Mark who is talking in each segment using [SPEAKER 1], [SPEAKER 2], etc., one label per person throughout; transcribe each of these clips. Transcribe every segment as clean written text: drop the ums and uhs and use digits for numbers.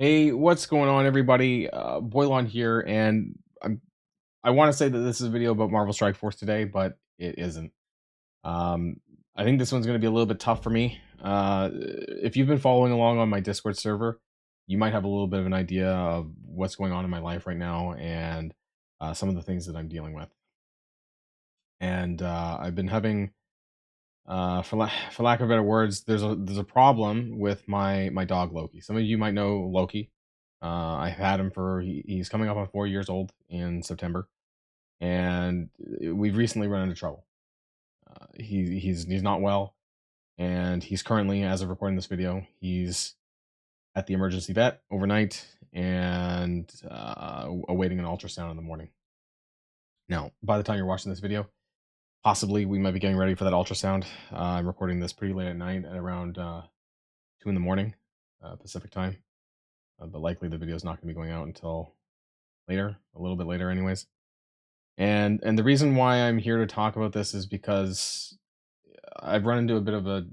[SPEAKER 1] Hey, what's going on, everybody? Boilon here, and I want to say that this is a video about Marvel Strike Force today, but it isn't. Um, I think this one's going to be a little bit tough for me. If you've been following along on my Discord server, you might have a little bit of an idea of what's going on in my life right now and some of the things that I'm dealing with. And I've been having, for lack of better words, there's a problem with my dog Loki. Some of you might know Loki. I've had him he's coming up on 4 years old in September, and we've recently run into trouble. He's not well, and he's currently, as of recording this video, he's at the emergency vet overnight and awaiting an ultrasound in the morning. Now, by the time you're watching this video, possibly we might be getting ready for that ultrasound. I'm recording this pretty late at night at around 2 in the morning Pacific time, but likely the video is not going to be going out until later, a little bit later, anyways. And the reason why I'm here to talk about this is because I've run into a bit of a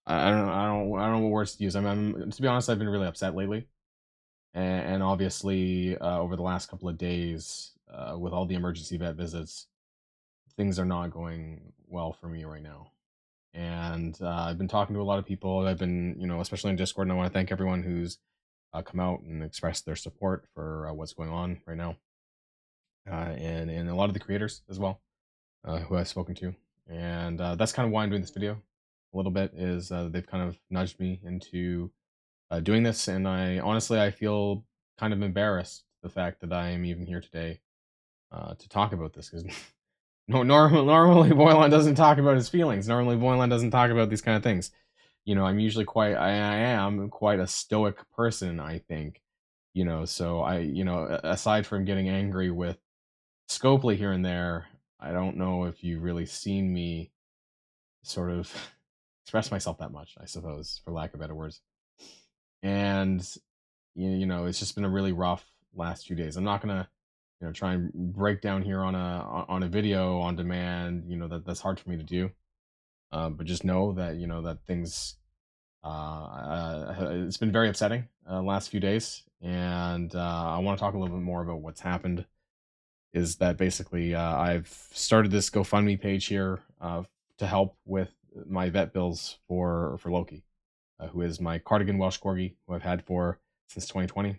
[SPEAKER 1] I don't know what words to use. I'm to be honest, I've been really upset lately, and obviously over the last couple of days with all the emergency vet visits, things are not going well for me right now. And I've been talking to a lot of people. I've been, especially in Discord, and I want to thank everyone who's come out and expressed their support for what's going on right now, and a lot of the creators as well, who I've spoken to. And that's kind of why I'm doing this video. A little bit is they've kind of nudged me into doing this, and I feel kind of embarrassed the fact that I am even here today to talk about this because no, normally Boilon doesn't talk about his feelings. Normally Boilon doesn't talk about these kind of things. I'm usually I am quite a stoic person, I think. So aside from getting angry with Scopely here and there, I don't know if you've really seen me sort of express myself that much, I suppose, for lack of better words. And it's just been a really rough last few days. I'm not gonna try and break down here on a video on demand. That's hard for me to do. But just know that that things it's been very upsetting last few days, and I want to talk a little bit more about what's happened. Is that basically I've started this GoFundMe page here to help with my vet bills for Loki, who is my cardigan Welsh Corgi, who I've had for since 2020.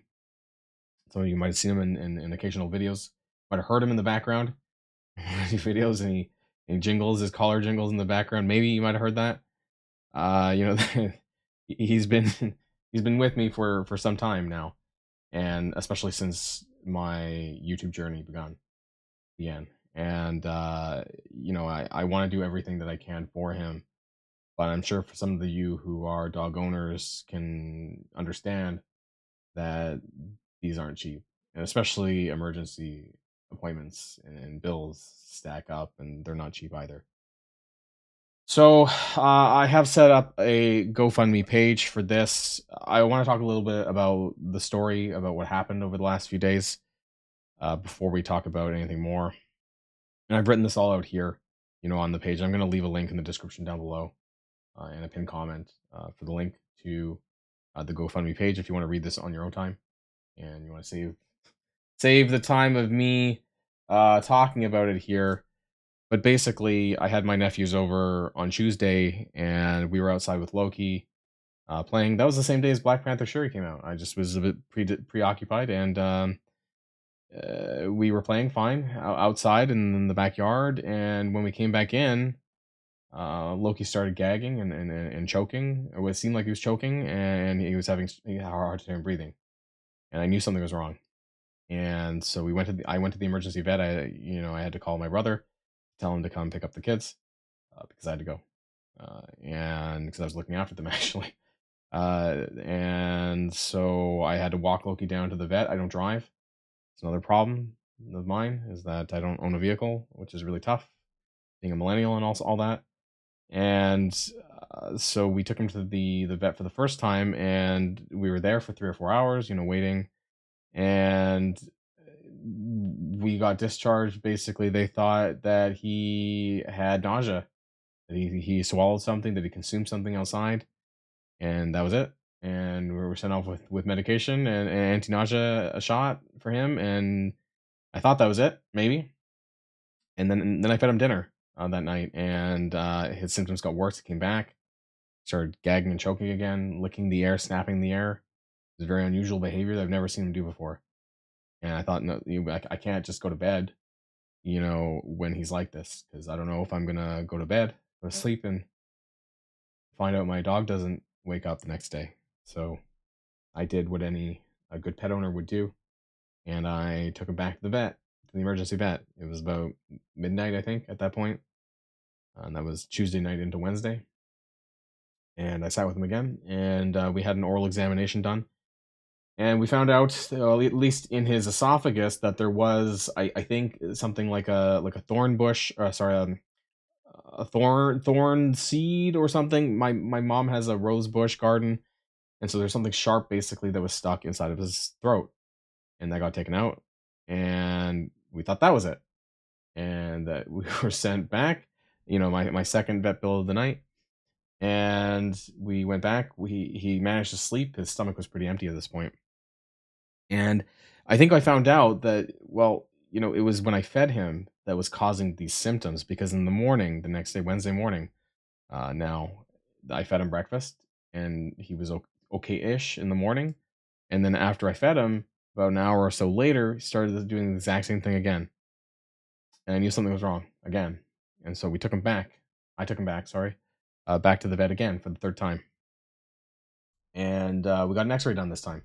[SPEAKER 1] Some of you might have seen him in occasional videos. Might have heard him in the background, videos, and he jingles his collar jingles in the background. Maybe you might have heard that. He's been he's been with me for some time now, and especially since my YouTube journey began. And I want to do everything that I can for him, but I'm sure for some of you who are dog owners can understand that these aren't cheap, and especially emergency appointments and bills stack up, and they're not cheap either. So I have set up a GoFundMe page for this. I want to talk a little bit about the story, about what happened over the last few days, before we talk about anything more. And I've written this all out here, on the page. I'm going to leave a link in the description down below, and a pinned comment for the link to the GoFundMe page if you want to read this on your own time, and you want to save the time of me talking about it here. But basically, I had my nephews over on Tuesday, and we were outside with Loki playing. That was the same day as Black Panther Shuri came out. I just was a bit preoccupied, and we were playing fine outside in the backyard. And when we came back in, Loki started gagging and choking. It seemed like he was choking, and he had a hard time breathing. And I knew something was wrong. And so I went to the emergency vet. I had to call my brother, tell him to come pick up the kids because I had to go, and because I was looking after them actually. And so I had to walk Loki down to the vet. I don't drive. It's another problem of mine is that I don't own a vehicle, which is really tough, being a millennial and also all that. And so we took him to the vet for the first time, and we were there for 3 or 4 hours, waiting. And we got discharged. Basically, they thought that he had nausea, that he swallowed something, that he consumed something outside, and that was it. and we were sent off with medication and anti-nausea a shot for him, and I thought that was it, maybe. And then I fed him dinner that night, and his symptoms got worse. He came back, started gagging and choking again, licking the air, snapping the air. It's very unusual behavior that I've never seen him do before. And I thought, no, I can't just go to bed, when he's like this, because I don't know if I'm gonna go to bed, go to sleep, and find out my dog doesn't wake up the next day. So I did what any a good pet owner would do, and I took him back to the vet, to the emergency vet. It was about midnight, I think, at that point, and that was Tuesday night into Wednesday. And I sat with him again, and we had an oral examination done, and we found out, at least in his esophagus, that there was, I think, something like a thorn bush, sorry, a thorn seed or something. My mom has a rose bush garden, and so there's something sharp basically that was stuck inside of his throat, and that got taken out, and we thought that was it, and that we were sent back. My second vet bill of the night, and we went back. He managed to sleep. His stomach was pretty empty at this point, and I think I found out that, well, it was when I fed him that was causing these symptoms, because in the morning, the next day, Wednesday morning, now I fed him breakfast, and he was okay-ish in the morning, and then after I fed him, about an hour or so later, he started doing the exact same thing again, and I knew something was wrong again, and so we took him back. I took him back, sorry, back to the vet again for the third time, and we got an X-ray done this time,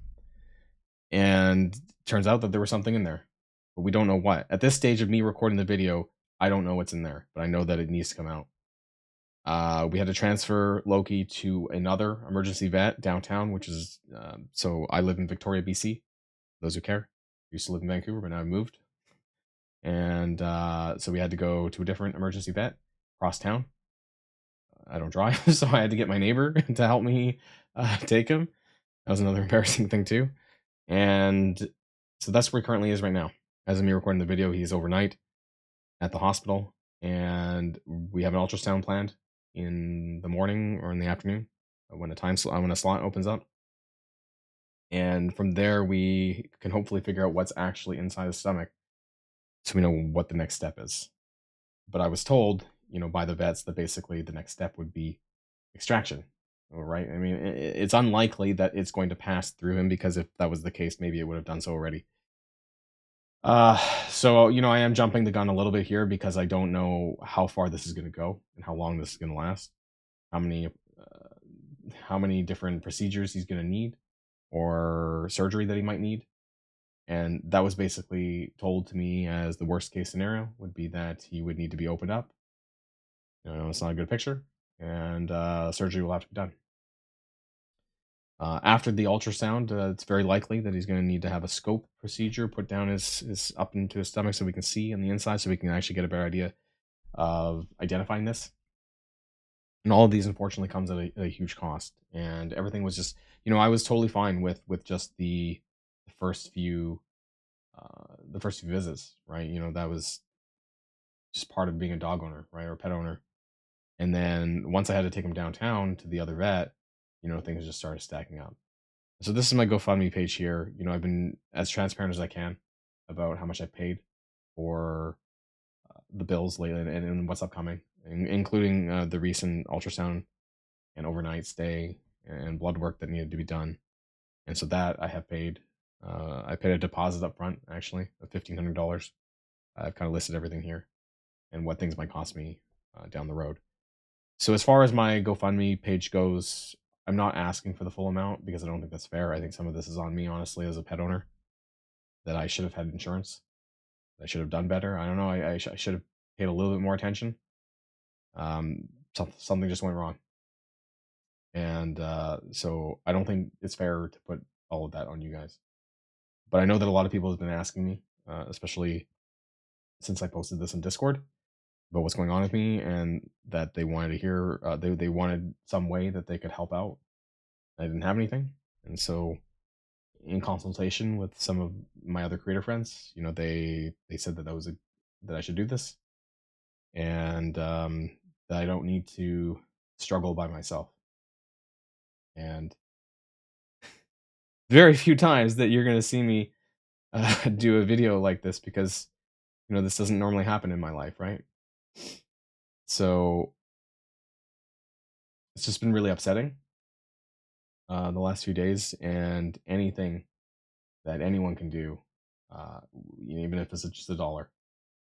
[SPEAKER 1] and turns out that there was something in there, but we don't know what. At this stage of me recording the video, I don't know what's in there, but I know that it needs to come out. We had to transfer Loki to another emergency vet downtown, which is, so I live in Victoria, BC. Those who care, used to live in Vancouver, but now I moved, and so we had to go to a different emergency vet across town. I don't drive, so I had to get my neighbor to help me take him. That was another embarrassing thing too, and so that's where he currently is right now. As of me recording the video, he's overnight at the hospital, and we have an ultrasound planned in the morning or in the afternoon, when when a slot opens up, and from there we can hopefully figure out what's actually inside the stomach, so we know what the next step is. But I was told, by the vets, that basically the next step would be extraction. Right? I mean, it's unlikely that it's going to pass through him, because if that was the case, maybe it would have done so already. Uh, so I am jumping the gun a little bit here, because I don't know how far this is going to go and how long this is going to last. How many, how many different procedures he's going to need, or surgery that he might need. And that was basically told to me as the worst case scenario would be that he would need to be opened up. It's not a good picture, and surgery will have to be done. After the ultrasound, it's very likely that he's going to need to have a scope procedure put down his up into his stomach, so we can see on the inside, so we can actually get a better idea of identifying this. And all of these, unfortunately, comes at a huge cost. And everything was just, I was totally fine with just the first few the first few visits, right? That was just part of being a dog owner, right, or a pet owner. And then once I had to take him downtown to the other vet, things just started stacking up. So this is my GoFundMe page here. I've been as transparent as I can about how much I paid for the bills lately, and what's upcoming, including the recent ultrasound and overnight stay and blood work that needed to be done. And so that I have paid. I paid a deposit up front, actually, of $1,500. I've kind of listed everything here and what things might cost me down the road. So as far as my GoFundMe page goes, I'm not asking for the full amount, because I don't think that's fair. I think some of this is on me, honestly, as a pet owner, that I should have had insurance. I should have done better. I don't know. I should have paid a little bit more attention. Something just went wrong, and so I don't think it's fair to put all of that on you guys. But I know that a lot of people have been asking me, especially since I posted this in Discord, about what's going on with me, and that they wanted to hear. They wanted some way that they could help out. I didn't have anything, and so in consultation with some of my other creator friends, they said that that I should do this, and that I don't need to struggle by myself. And very few times that you're gonna see me do a video like this because this doesn't normally happen in my life, right? So it's just been really upsetting the last few days, and anything that anyone can do, uh, even if it's just $1,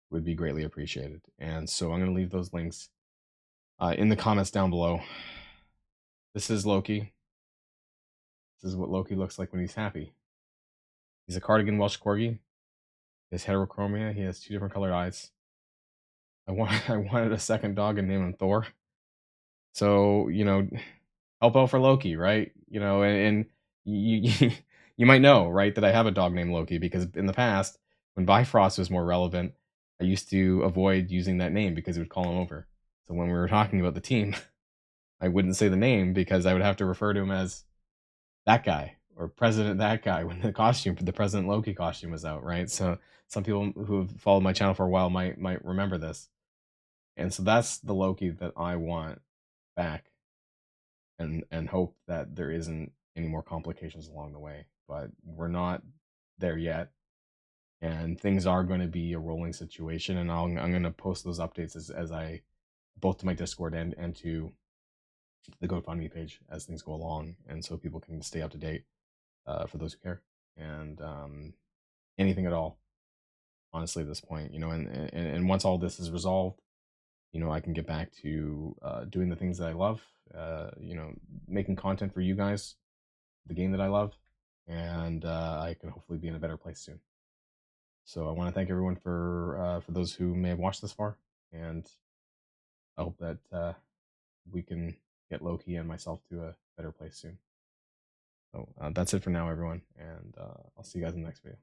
[SPEAKER 1] would be greatly appreciated. And so I'm going to leave those links in the comments down below. This is Loki. This is what Loki looks like when he's happy. He's a cardigan Welsh corgi. He has heterochromia. He has 2 different colored eyes. I wanted a second dog and named him Thor. So help out for Loki, right? And you you might know, right, that I have a dog named Loki because in the past, when Bifrost was more relevant, I used to avoid using that name because it would call him over. So when we were talking about the team, I wouldn't say the name because I would have to refer to him as that guy or President that guy when the President Loki costume was out, right? So some people who have followed my channel for a while might remember this. And so that's the Loki that I want back, and hope that there isn't any more complications along the way. But we're not there yet, and things are going to be a rolling situation. And I'm going to post those updates as I both to my Discord and to the GoFundMe page as things go along, and so people can stay up to date for those who care, and anything at all. Honestly, at this point, and once all this is resolved, I can get back to doing the things that I love. Making content for you guys, the game that I love, and I can hopefully be in a better place soon. So I want to thank everyone for those who may have watched this far, and I hope that we can get Loki and myself to a better place soon. So that's it for now, everyone, and I'll see you guys in the next video.